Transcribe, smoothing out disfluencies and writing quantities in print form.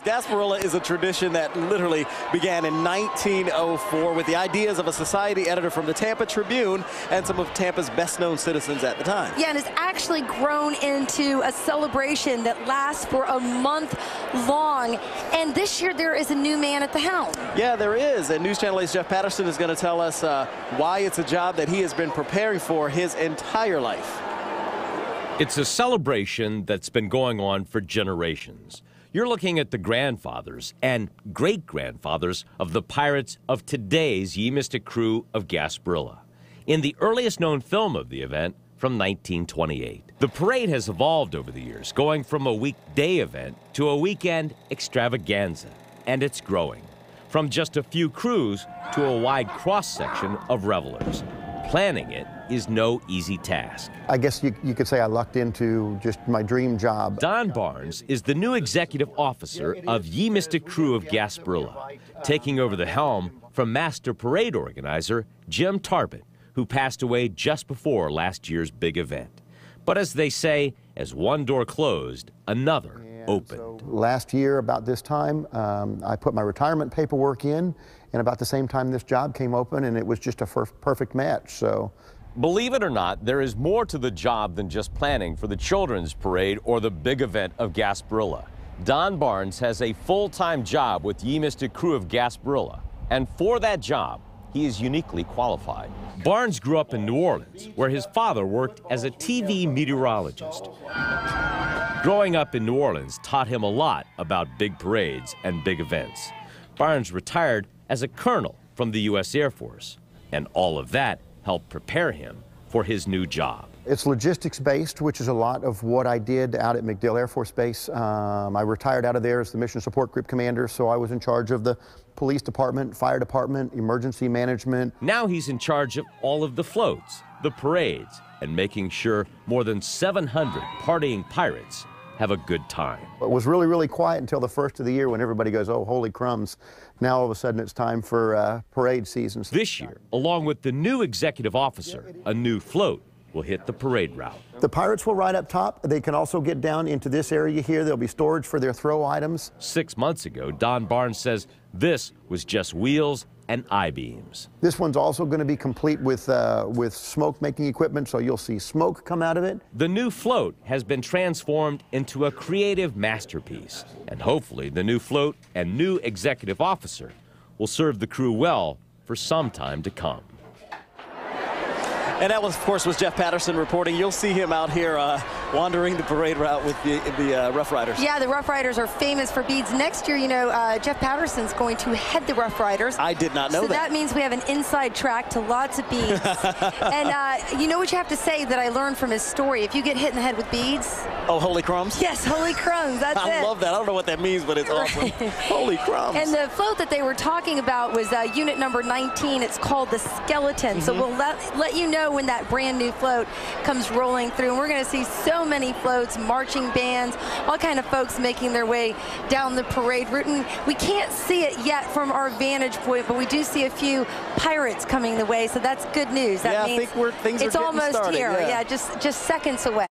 Gasparilla is a tradition that literally began in 1904 with the ideas of a society editor from the Tampa Tribune and some of Tampa's best-known citizens at the time. Yeah, and it's actually grown into a celebration that lasts for a month long. And this year there is a new man at the helm. Yeah, there is. And News Channel 8's Jeff Patterson is going to tell us why it's a job that he has been preparing for his entire life. It's a celebration that's been going on for generations. You're looking at the grandfathers and great-grandfathers of the pirates of today's Ye Mystic crew of Gasparilla, in the earliest known film of the event from 1928. The parade has evolved over the years, going from a weekday event to a weekend extravaganza, and it's growing, from just a few crews to a wide cross-section of revelers. Planning it is no easy task. I guess you could say I lucked into just my dream job. Don Barnes is the new executive officer of Ye Mystic crew of Gasparilla, taking over the helm from master parade organizer Jim Tarbett, who passed away just before last year's big event. But as they say, as one door closed, another opened. So last year, about this time, I put my retirement paperwork in, and about the same time this job came open, and it was just a perfect match. So, believe it or not, there is more to the job than just planning for the children's parade or the big event of Gasparilla. Don Barnes has a full-time job with Ye Mystic crew of Gasparilla, and for that job, he is uniquely qualified. Barnes grew up in New Orleans, where his father worked as a TV meteorologist. Growing up in New Orleans taught him a lot about big parades and big events. Barnes retired as a colonel from the U.S. Air Force, and all of that helped prepare him for his new job. It's logistics-based, which is a lot of what I did out at MacDill Air Force Base. I retired out of there as the Mission Support Group Commander, so I was in charge of the police department, fire department, emergency management. Now he's in charge of all of the floats, the parades, and making sure more than 700 partying pirates have a good time. It was really, really quiet until the first of the year when everybody goes, oh, holy crumbs. Now all of a sudden it's time for parade season. This year, along with the new executive officer, a new float will hit the parade route. The pirates will ride up top. They can also get down into this area here. There'll be storage for their throw items. 6 months ago, Don Barnes says this was just wheels and I-beams. This one's also going to be complete with smoke-making equipment, so you'll see smoke come out of it. The new float has been transformed into a creative masterpiece, and hopefully the new float and new executive officer will serve the crew well for some time to come. And that, of course, was Jeff Patterson reporting. You'll see him out here wandering the parade route with the Rough Riders. Yeah, the Rough Riders are famous for beads. Next year, you know, Jeff Patterson's going to head the Rough Riders. I did not know that. So that means we have an inside track to lots of beads. And you know what you have to say that I learned from his story? If you get hit in the head with beads. Oh, holy crumbs? Yes, holy crumbs. That's it. I love that. I don't know what that means, but it's awesome. Holy crumbs. And the float that they were talking about was unit number 19. It's called the Skeleton. So we'll let you know when that brand new float comes rolling through. And we're going to see so many floats, marching bands, all kind of folks making their way down the parade route. And we can't see it yet from our vantage point, but we do see a few pirates coming the way. So that's good news. That means I think things are it's almost started, here. Yeah, just seconds away.